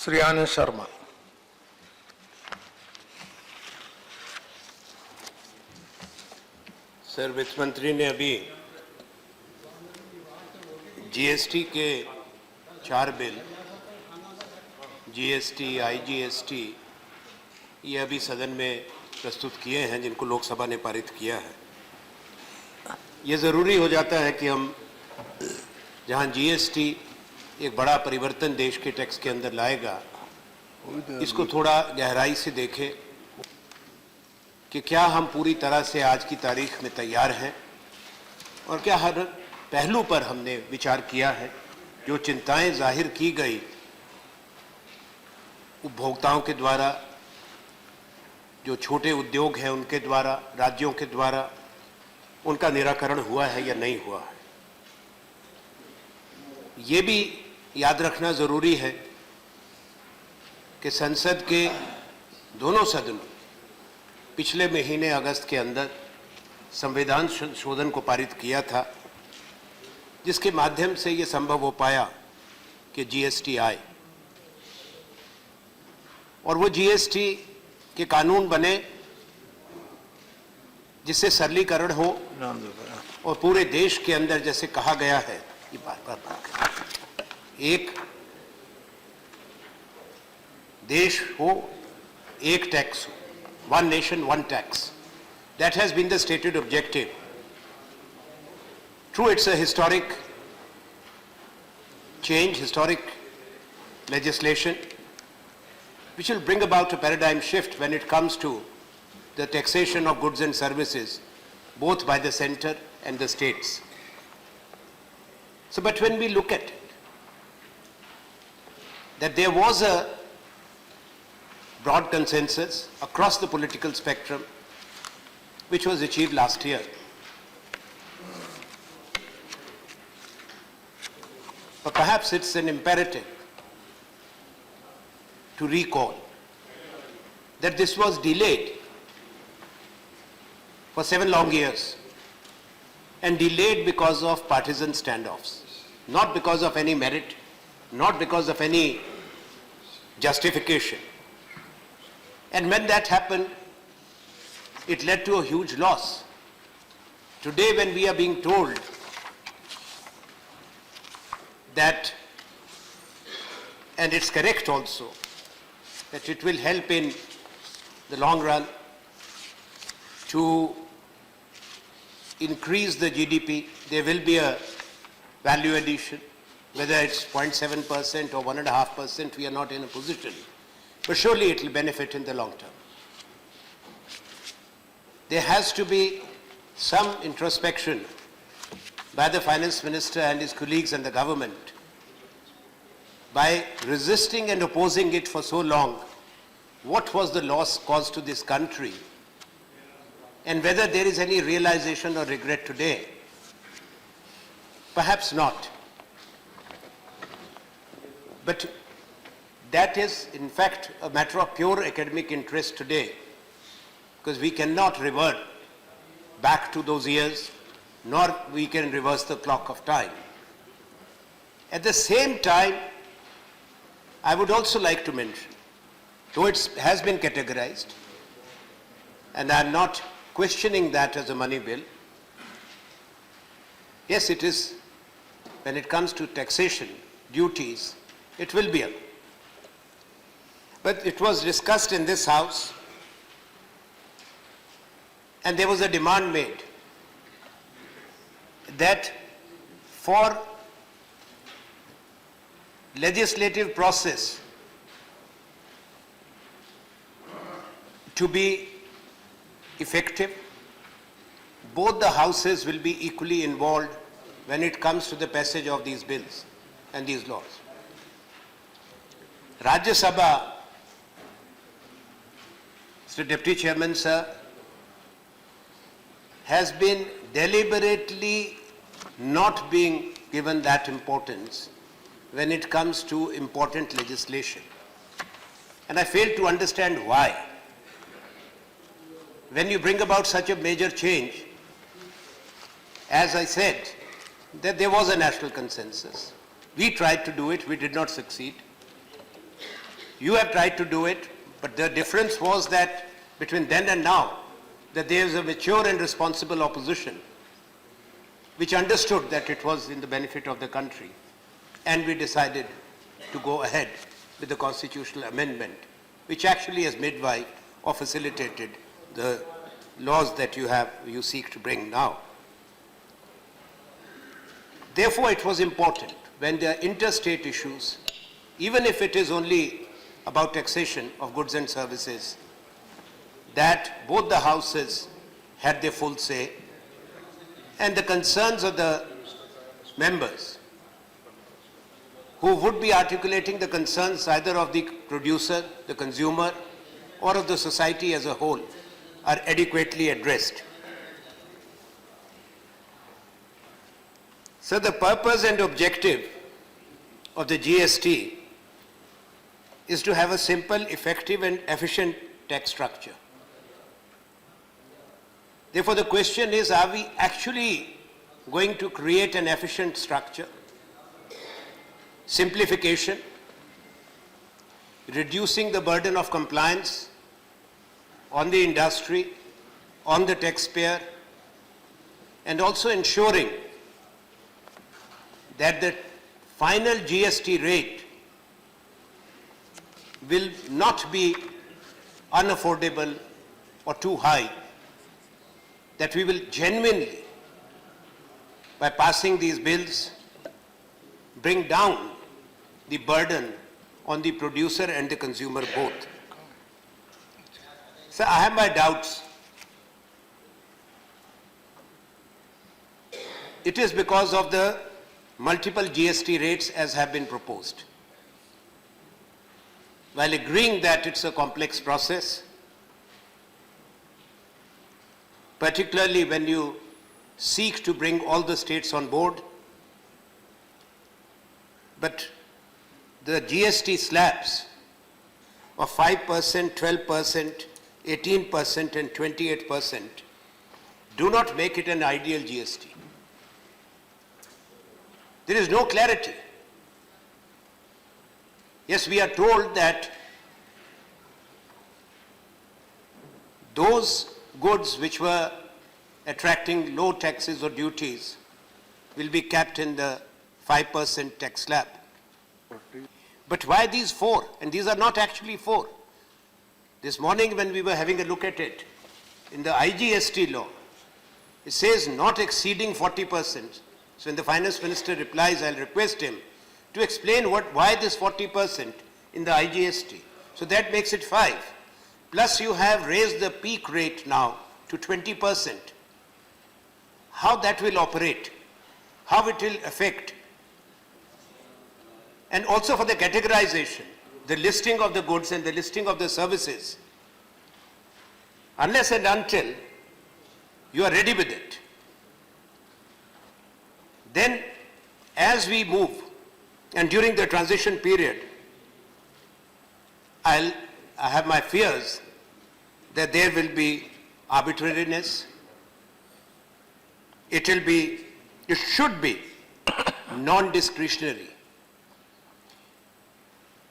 Shri Anand Sharma. Sir, वित्त मंत्री ने अभी जीएसटी के 4 बिल, जीएसटी, आईजीएसटी, ये अभी सदन में प्रस्तुत किए हैं, जिनको लोकसभा ने पारित किया है। ये ज़रूरी हो जाता है कि हम जहां जीएसटी एक बड़ा परिवर्तन देश के टैक्स के अंदर लाएगा, इसको थोड़ा गहराई से देखें कि क्या हम पूरी तरह से आज की तारीख में तैयार हैं और क्या हर पहलू पर हमने विचार किया है। जो चिंताएं जाहिर की गई उपभोक्ताओं के द्वारा, जो छोटे उद्योग हैं उनके द्वारा, राज्यों के द्वारा, उनका निराकरण हुआ है या नहीं हुआ है। ये भी याद रखना ज़रूरी है कि संसद के दोनों सदनों पिछले महीने अगस्त के अंदर संविधान संशोधन को पारित किया था, जिसके माध्यम से ये संभव हो पाया कि जीएसटी आए और वो जीएसटी के कानून बने जिससे सरलीकरण हो और पूरे देश के अंदर, जैसे कहा गया है, ये बार एक देश हो, एक टैक्स हो, one nation, one tax. That has been the stated objective. True, it's a historic change, historic legislation, which will bring about a paradigm shift when it comes to the taxation of goods and services, both by the center and the states. So, but when we look at it, that there was a broad consensus across the political spectrum, which was achieved last year. But perhaps it's an imperative to recall that this was delayed for 7 long years, and delayed because of partisan standoffs, not because of any merit, not because of any justification. And when that happened, it led to a huge loss. Today, when we are being told that, and it's correct also, that it will help in the long run to increase the GDP, there will be a value addition, whether it's 0.7% or 1.5%, we are not in a position. But surely it will benefit in the long term. There has to be some introspection by the finance minister and his colleagues and the government. By resisting and opposing it for so long, what was the loss caused to this country? And whether there is any realization or regret today? Perhaps not. But that is, in fact, a matter of pure academic interest today, because we cannot revert back to those years, nor we can reverse the clock of time. At the same time, I would also like to mention, though it has been categorized, and I am not questioning that as a money bill, yes, it is, when it comes to taxation, duties, it will be a. But it was discussed in this House, and there was a demand made that for legislative process to be effective, both the houses will be equally involved when it comes to the passage of these bills and these laws. Rajya Sabha, Mr. Deputy Chairman, sir, has been deliberately not being given that importance when it comes to important legislation. And I fail to understand why. When you bring about such a major change, as I said, that there was a national consensus. We tried to do it, we did not succeed. You have tried to do it, but the difference was that between then and now, that there is a mature and responsible opposition which understood that it was in the benefit of the country, and we decided to go ahead with the constitutional amendment, which actually has midwife or facilitated the laws that you seek to bring now. Therefore, it was important when there are interstate issues, even if it is only about taxation of goods and services, that both the houses had their full say, and the concerns of the members who would be articulating the concerns either of the producer, the consumer, or of the society as a whole are adequately addressed. So the purpose and objective of the GST is to have a simple, effective and efficient tax structure. Therefore, the question is, are we actually going to create an efficient structure? Simplification, reducing the burden of compliance on the industry, on the taxpayer, and also ensuring that the final GST rate will not be unaffordable or too high, that we will genuinely, by passing these bills, bring down the burden on the producer and the consumer both. So I have my doubts. It is because of the multiple GST rates as have been proposed. While agreeing that it's a complex process, particularly when you seek to bring all the states on board, but the GST slabs of 5%, 12%, 18% and 28% do not make it an ideal GST. There is no clarity. Yes, we are told that those goods which were attracting low taxes or duties will be capped in the 5% tax slab. But why these four? And these are not actually four. This morning when we were having a look at it, in the IGST law, it says not exceeding 40%. So when the finance minister replies, I'll request him to explain why this 40% in the IGST. So that makes it 5. Plus you have raised the peak rate now to 20%. How that will operate, how it will affect, and also for the categorization, the listing of the goods and the listing of the services, unless and until you are ready with it. Then as we move, and during the transition period, I have my fears that there will be arbitrariness. It should be non-discretionary.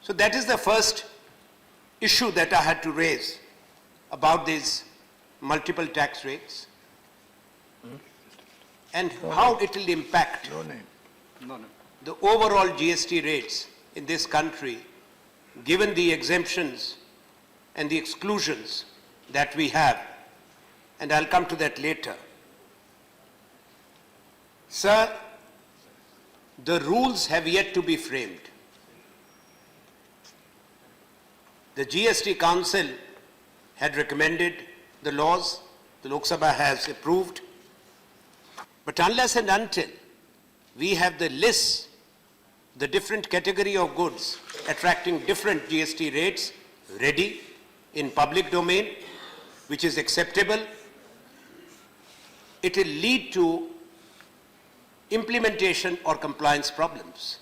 So that is the first issue that I had to raise about these multiple tax rates and how it will impact the overall GST rates in this country, given the exemptions and the exclusions that we have. And I'll come to that later. Sir, the rules have yet to be framed. The GST Council had recommended the laws, the Lok Sabha has approved, but unless and until we have the lists, the different category of goods attracting different GST rates ready in public domain, which is acceptable, it will lead to implementation or compliance problems.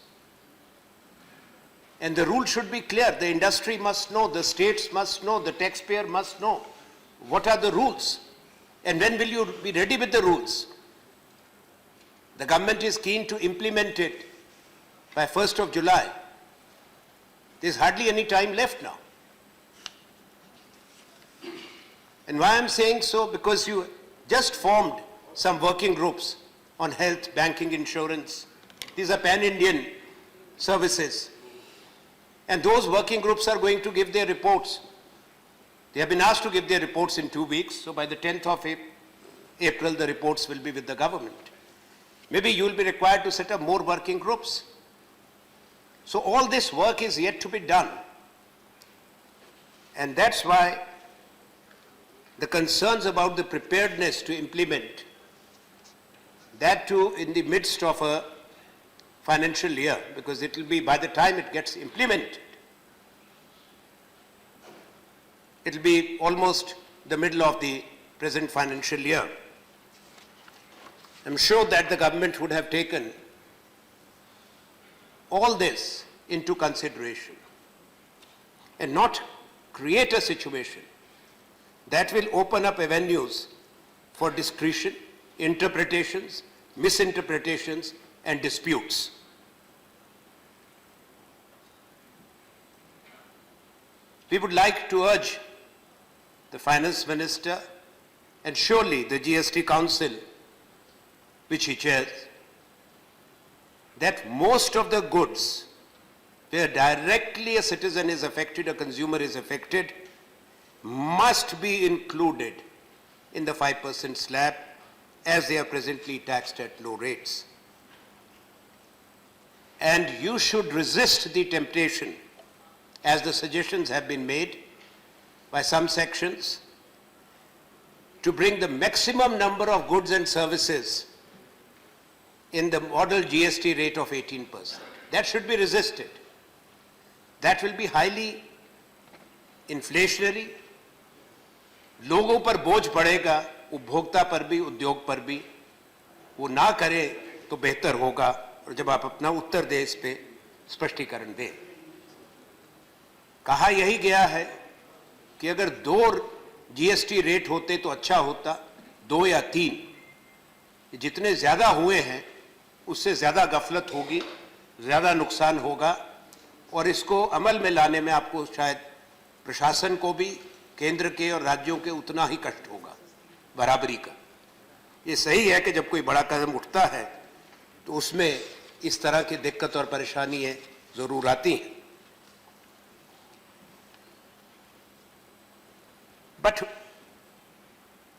And the rule should be clear. The industry must know, the states must know, the taxpayer must know what are the rules and when will you be ready with the rules. The government is keen to implement it by 1st of July. There's hardly any time left now. And why I'm saying so? Because you just formed some working groups on health, banking, insurance. These are pan-Indian services. And those working groups are going to give their reports. They have been asked to give their reports in 2 weeks. So by the 10th of April, the reports will be with the government. Maybe you will be required to set up more working groups. So all this work is yet to be done. And that's why the concerns about the preparedness to implement, that too in the midst of a financial year, because it will be, by the time it gets implemented, it will be almost the middle of the present financial year. I'm sure that the government would have taken all this into consideration and not create a situation that will open up avenues for discretion, interpretations, misinterpretations, and disputes. We would like to urge the Finance Minister and surely the GST Council, which he chairs, that most of the goods where directly a citizen is affected, a consumer is affected, must be included in the 5% slab as they are presently taxed at low rates. And you should resist the temptation, as the suggestions have been made by some sections, to bring the maximum number of goods and services in the model GST rate of 18%. That should be resisted. That will be highly inflationary. लोगों पर बोझ पड़ेगा, उपभोक्ता पर भी, उद्योग पर भी. वो ना करे तो बेहतर होगा. और जब आप अपना उत्तर दें इस पे स्पष्टीकरण दें. कहा यही गया है कि अगर 2 जीएसटी रेट होते तो अच्छा होता, 2 या 3. जितने ज्यादा हुए हैं उससे ज्यादा गफलत होगी, ज्यादा नुकसान होगा और इसको अमल में लाने में आपको शायद प्रशासन को भी, केंद्र के और राज्यों के उतना ही कष्ट होगा, बराबरी का. ये सही है कि जब कोई बड़ा कदम उठता है तो उसमें इस तरह की दिक्कत और परेशानियां जरूर आती हैं. But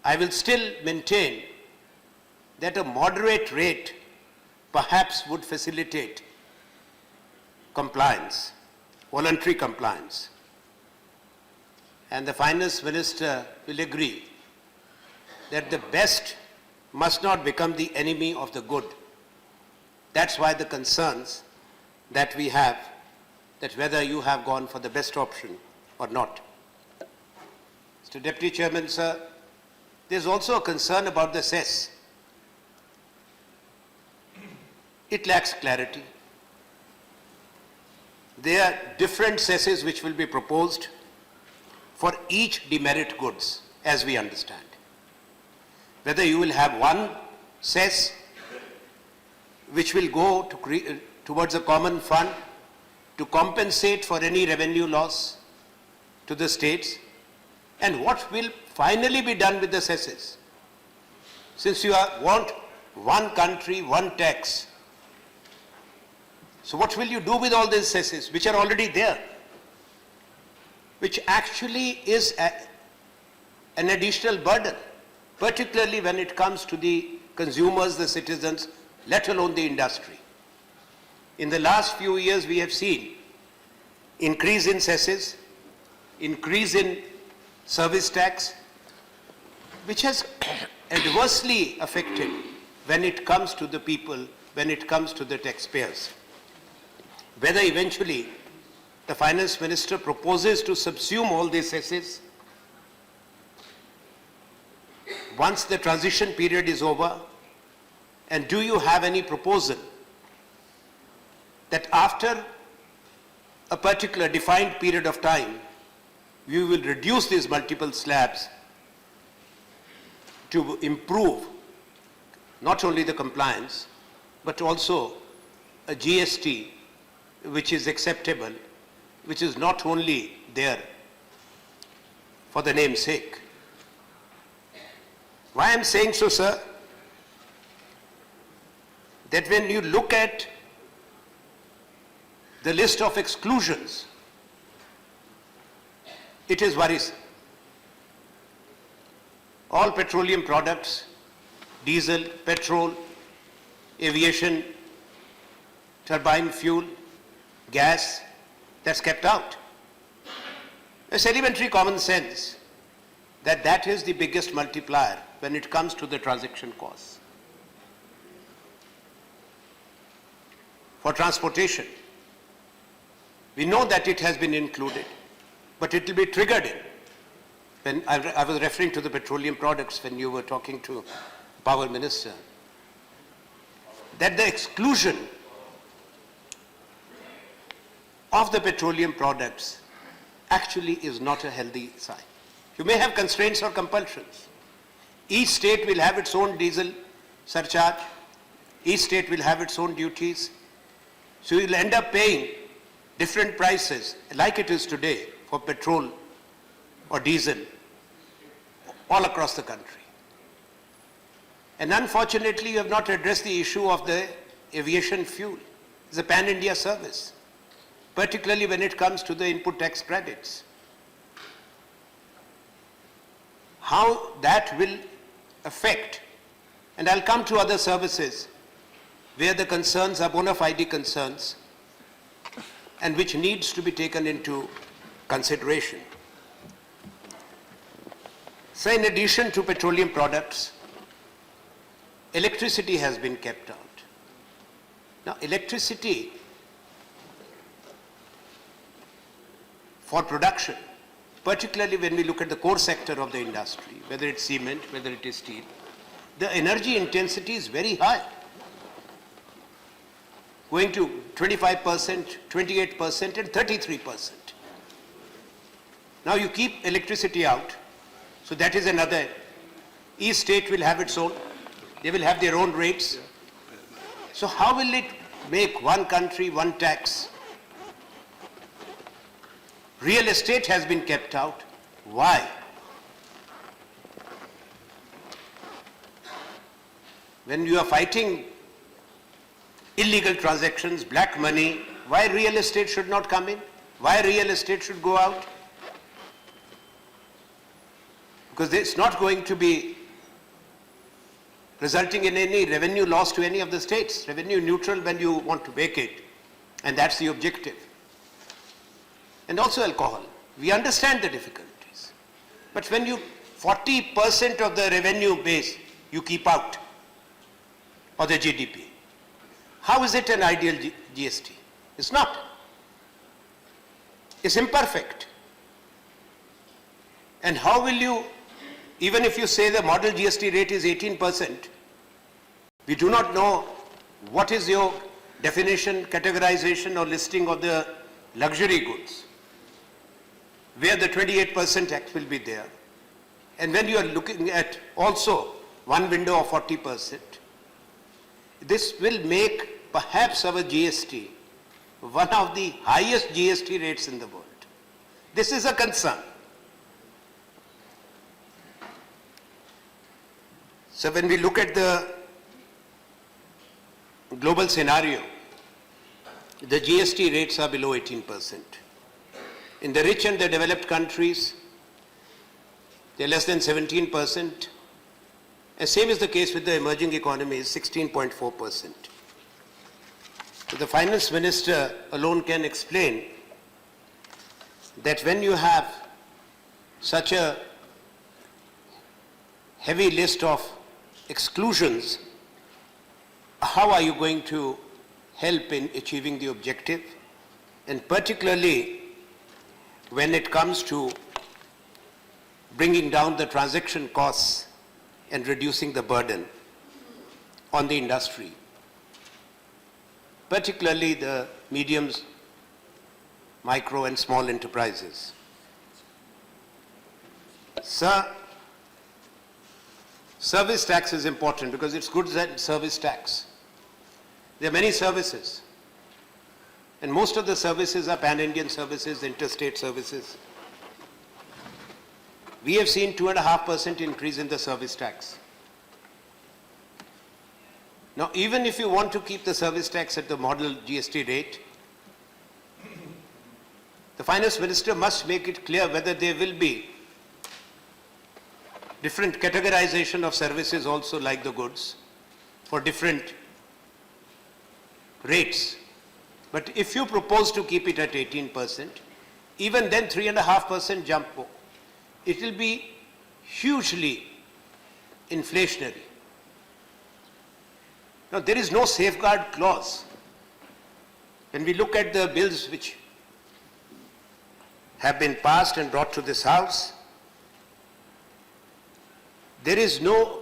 I will still maintain that a moderate rate perhaps would facilitate compliance, voluntary compliance. And the Finance Minister will agree that the best must not become the enemy of the good. That's why the concerns that we have, that whether you have gone for the best option or not. Mr. Deputy Chairman, sir, there's also a concern about the cess. It lacks clarity. There are different cesses which will be proposed for each demerit goods, as we understand. Whether you will have one cess which will go towards a common fund to compensate for any revenue loss to the states, and what will finally be done with the cesses. Since you want one country, one tax, so what will you do with all these cesses which are already there, which actually is an additional burden, particularly when it comes to the consumers, the citizens, let alone the industry. In the last few years, we have seen increase in cesses, increase in service tax, which has adversely affected when it comes to the people, when it comes to the taxpayers. Whether eventually the Finance Minister proposes to subsume all these cesses once the transition period is over, and do you have any proposal that after a particular defined period of time, we will reduce these multiple slabs to improve not only the compliance, but also a GST which is acceptable which is not only there for the name's sake. Why I am saying so, sir? That when you look at the list of exclusions, it is worrisome. All petroleum products, diesel, petrol, aviation, turbine fuel, gas, that's kept out. It's elementary common sense that that is the biggest multiplier when it comes to the transaction costs. For transportation, we know that it has been included, but it will be triggered in. When I was referring to the petroleum products when you were talking to Power Minister, that the exclusion of the petroleum products actually is not a healthy sign. You may have constraints or compulsions. Each state will have its own diesel surcharge. Each state will have its own duties. So you will end up paying different prices like it is today for petrol or diesel all across the country. And unfortunately, you have not addressed the issue of the aviation fuel. It's a pan-India service, particularly when it comes to the input tax credits. How that will affect, and I'll come to other services where the concerns are bona fide concerns and which needs to be taken into consideration. So in addition to petroleum products, electricity has been kept out. Now electricity for production, particularly when we look at the core sector of the industry, whether it's cement, whether it is steel, the energy intensity is very high, going to 25%, 28% and 33%. Now you keep electricity out, so that is another. Each state will have its own, they will have their own rates. So how will it make one country, one tax? Real estate has been kept out. Why? When you are fighting illegal transactions, black money, why real estate should not come in? Why real estate should go out? Because it's not going to be resulting in any revenue loss to any of the states. Revenue neutral when you want to make it, and that's the objective. And also alcohol. We understand the difficulties. But when you 40% of the revenue base you keep out, or the GDP, how is it an ideal GST? It's not. It's imperfect. And how will you, even if you say the model GST rate is 18%, we do not know what is your definition, categorization or listing of the luxury goods, where the 28% tax will be there. And when you are looking at also one window of 40%, this will make perhaps our GST one of the highest GST rates in the world. This is a concern. So when we look at the global scenario, the GST rates are below 18%. In the rich and the developed countries, they're less than 17%. And same is the case with the emerging economies, 16.4%. So the finance minister alone can explain that when you have such a heavy list of exclusions, how are you going to help in achieving the objective? And particularly when it comes to bringing down the transaction costs and reducing the burden on the industry, particularly the mediums, micro and small enterprises. Sir, service tax is important because it's goods and service tax. There are many services. And most of the services are pan-Indian services, interstate services. We have seen 2.5% increase in the service tax. Now, even if you want to keep the service tax at the model GST rate, the Finance Minister must make it clear whether there will be different categorization of services also like the goods for different rates. But if you propose to keep it at 18%, even then 3.5% jump, it will be hugely inflationary. Now, there is no safeguard clause. When we look at the bills which have been passed and brought to this House, there is no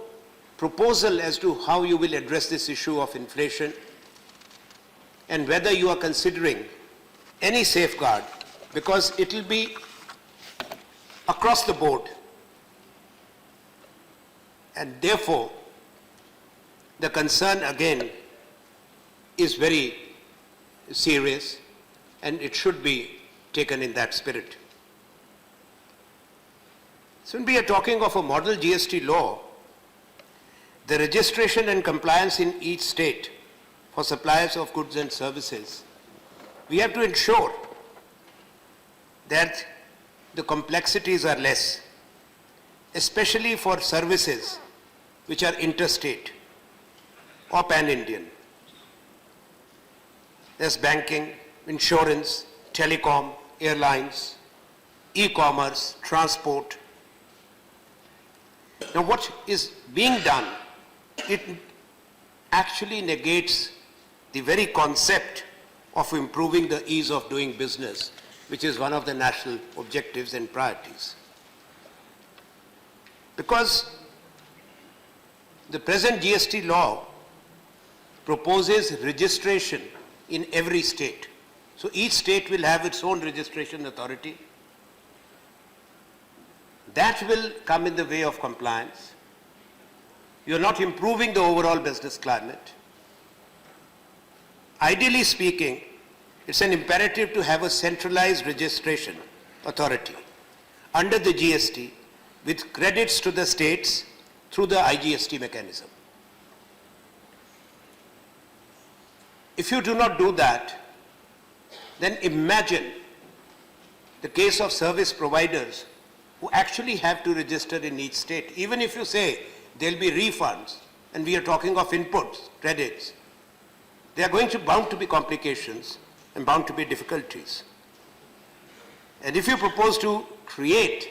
proposal as to how you will address this issue of inflation and whether you are considering any safeguard, because it will be across the board. And therefore, the concern again is very serious and it should be taken in that spirit. So when we are talking of a model GST law, the registration and compliance in each state for suppliers of goods and services, we have to ensure that the complexities are less, especially for services which are interstate or pan-Indian. There's banking, insurance, telecom, airlines, e-commerce, transport. Now what is being done, it actually negates the very concept of improving the ease of doing business, which is one of the national objectives and priorities. Because the present GST law proposes registration in every state. So each state will have its own registration authority. That will come in the way of compliance. You are not improving the overall business climate. Ideally speaking, it's an imperative to have a centralized registration authority under the GST with credits to the states through the IGST mechanism. If you do not do that, then imagine the case of service providers who actually have to register in each state. Even if you say there will be refunds, and we are talking of inputs, credits, there are bound to be complications and bound to be difficulties. And if you propose to create,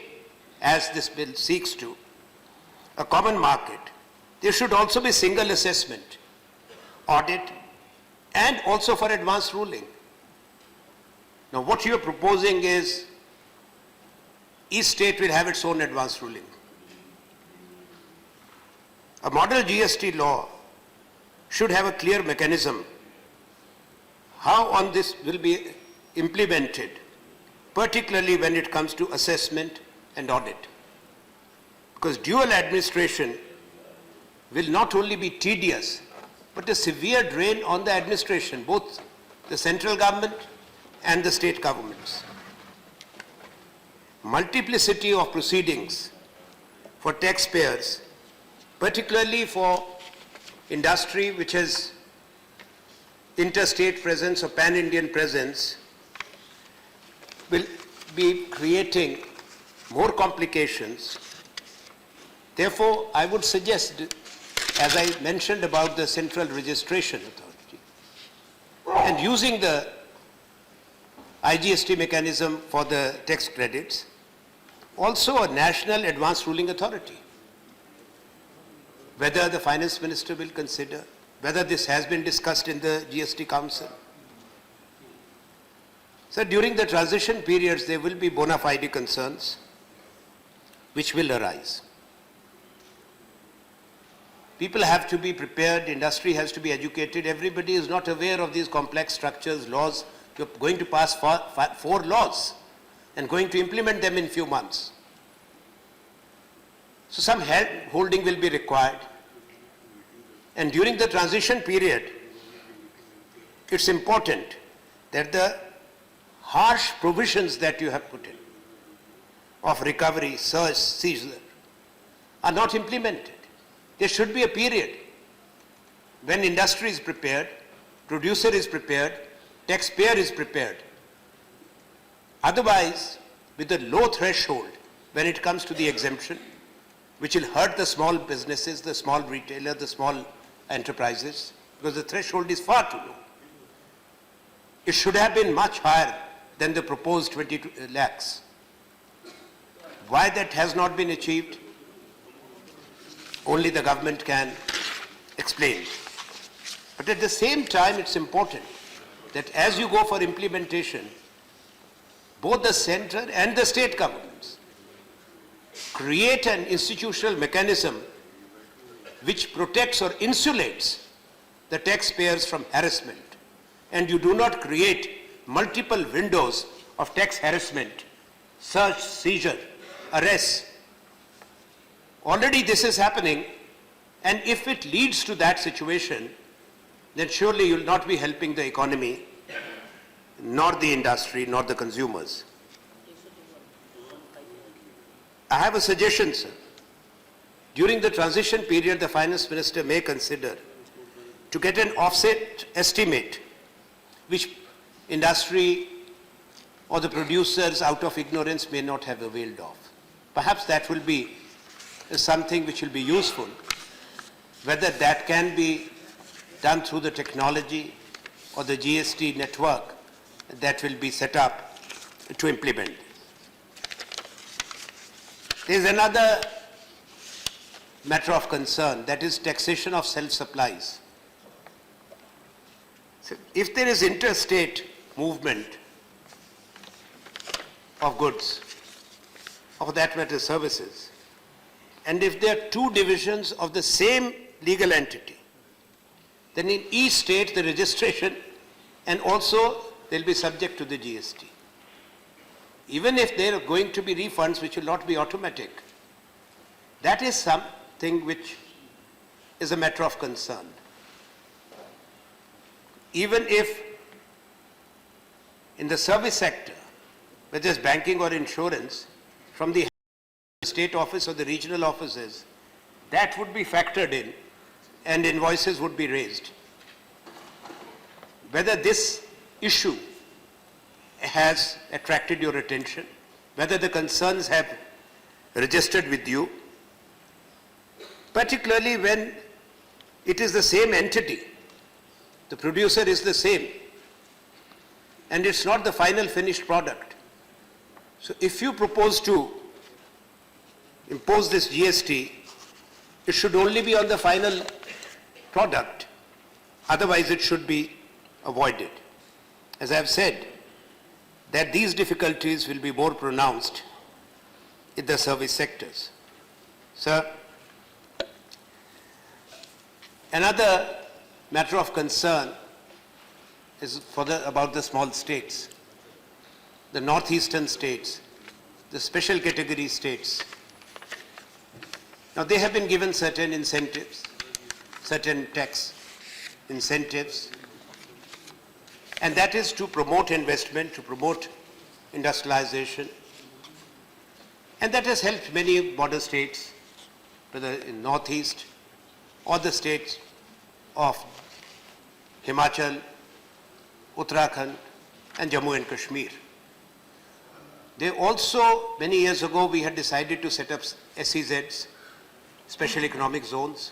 as this bill seeks to, a common market, there should also be single assessment, audit, and also for advanced ruling. Now what you are proposing is each state will have its own advanced ruling. A model GST law should have a clear mechanism how on this will be implemented, particularly when it comes to assessment and audit. Because dual administration will not only be tedious, but a severe drain on the administration, both the central government and the state governments. Multiplicity of proceedings for taxpayers, particularly for industry which has interstate presence or pan-Indian presence, will be creating more complications. Therefore, I would suggest, as I mentioned about the Central Registration Authority, and using the IGST mechanism for the tax credits, also a National Advanced Ruling Authority. Whether the Finance Minister will consider, whether this has been discussed in the GST Council. So during the transition periods, there will be bona fide concerns which will arise. People have to be prepared, industry has to be educated, everybody is not aware of these complex structures, laws. You're going to pass four laws and going to implement them in few months. So some hand holding will be required. And during the transition period, it's important that the harsh provisions that you have put in of recovery, search, seizure are not implemented. There should be a period when industry is prepared, producer is prepared, taxpayer is prepared. Otherwise, with a low threshold when it comes to the exemption, which will hurt the small businesses, the small retailer, the small enterprises, because the threshold is far too low. It should have been much higher than the proposed 22 lakhs. Why that has not been achieved, only the government can explain. But at the same time, it's important that as you go for implementation, both the center and the state governments create an institutional mechanism which protects or insulates the taxpayers from harassment. And you do not create multiple windows of tax harassment, search, seizure, arrests. Already this is happening, and if it leads to that situation, then surely you will not be helping the economy, nor the industry, nor the consumers. I have a suggestion, sir. During the transition period, the finance minister may consider to get an offset estimate which industry or the producers out of ignorance may not have availed of. Perhaps that will be something which will be useful. Whether that can be done through the technology or the GST network that will be set up to implement. There is another matter of concern, that is taxation of self-supplies. So if there is interstate movement of goods, or for that matter services, and if there are two divisions of the same legal entity, then in each state the registration and also they'll be subject to the GST. Even if there are going to be refunds which will not be automatic, that is something which is a matter of concern. Even if in the service sector, whether it's banking or insurance, from the state office or the regional offices, that would be factored in and invoices would be raised. Whether this issue has attracted your attention, whether the concerns have registered with you, particularly when it is the same entity, the producer is the same, and it's not the final finished product. So if you propose to impose this GST, it should only be on the final product, otherwise it should be avoided. As I have said, that these difficulties will be more pronounced in the service sectors. Sir, another matter of concern is about the small states, the northeastern states, the special category states. Now they have been given certain incentives, certain tax incentives, and that is to promote investment, to promote industrialization. And that has helped many border states, whether in northeast or the states of Himachal, Uttarakhand and Jammu and Kashmir. They also, many years ago, we had decided to set up SEZs, Special Economic Zones,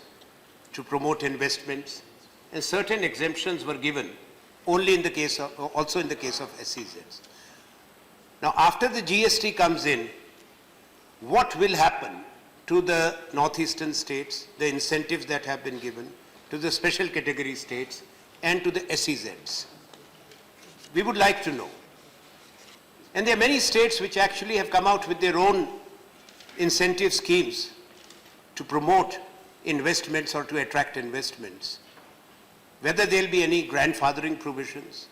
to promote investments, and certain exemptions were given only in the case of, also in the case of SEZs. Now, after the GST comes in, what will happen to the northeastern states, the incentives that have been given, to the special category states, and to the SEZs? We would like to know. And there are many states which actually have come out with their own incentive schemes to promote investments or to attract investments. Whether there will be any grandfathering provisions,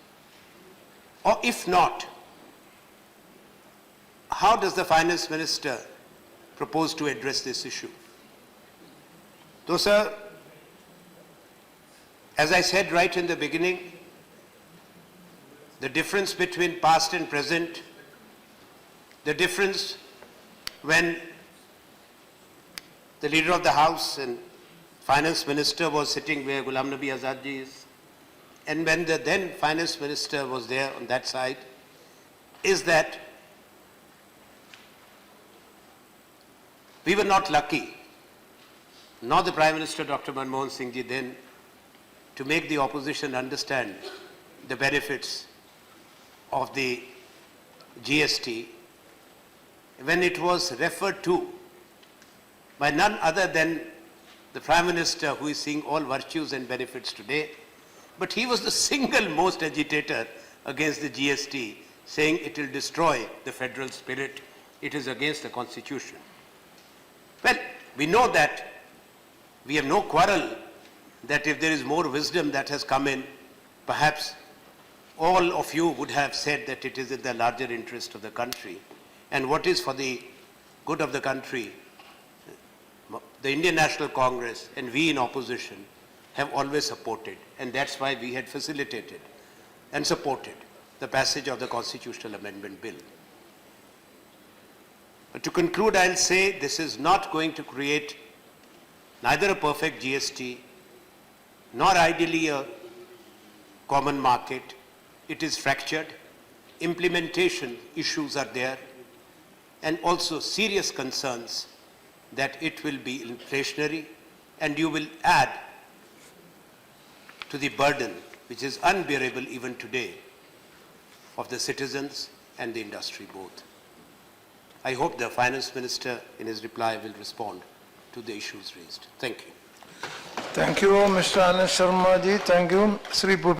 or if not, how does the finance minister propose to address this issue? So, sir, as I said right in the beginning, the difference between past and present, the difference when the leader of the House and finance minister was sitting where Ghulam Nabi Azad ji is, and when the then finance minister was there on that side, is that we were not lucky, nor the Prime Minister Dr. Manmohan Singh ji then, to make the opposition understand the benefits of the GST when it was referred to by none other than the Prime Minister, who is seeing all virtues and benefits today, but he was the single most agitator against the GST, saying it will destroy the federal spirit, it is against the constitution. Well, we know that, we have no quarrel that if there is more wisdom that has come in, perhaps all of you would have said that it is in the larger interest of the country. And what is for the good of the country, the Indian National Congress and we in opposition have always supported, and that's why we had facilitated and supported the passage of the Constitutional Amendment Bill. But to conclude, I'll say this is not going to create neither a perfect GST, nor ideally a common market. It is fractured. Implementation issues are there, and also serious concerns that it will be inflationary, and you will add to the burden, which is unbearable even today, of the citizens and the industry both. I hope the Finance Minister in his reply will respond to the issues raised. Thank you. Thank you, Mr. Anand Sharma ji. Thank you, Sri Bhup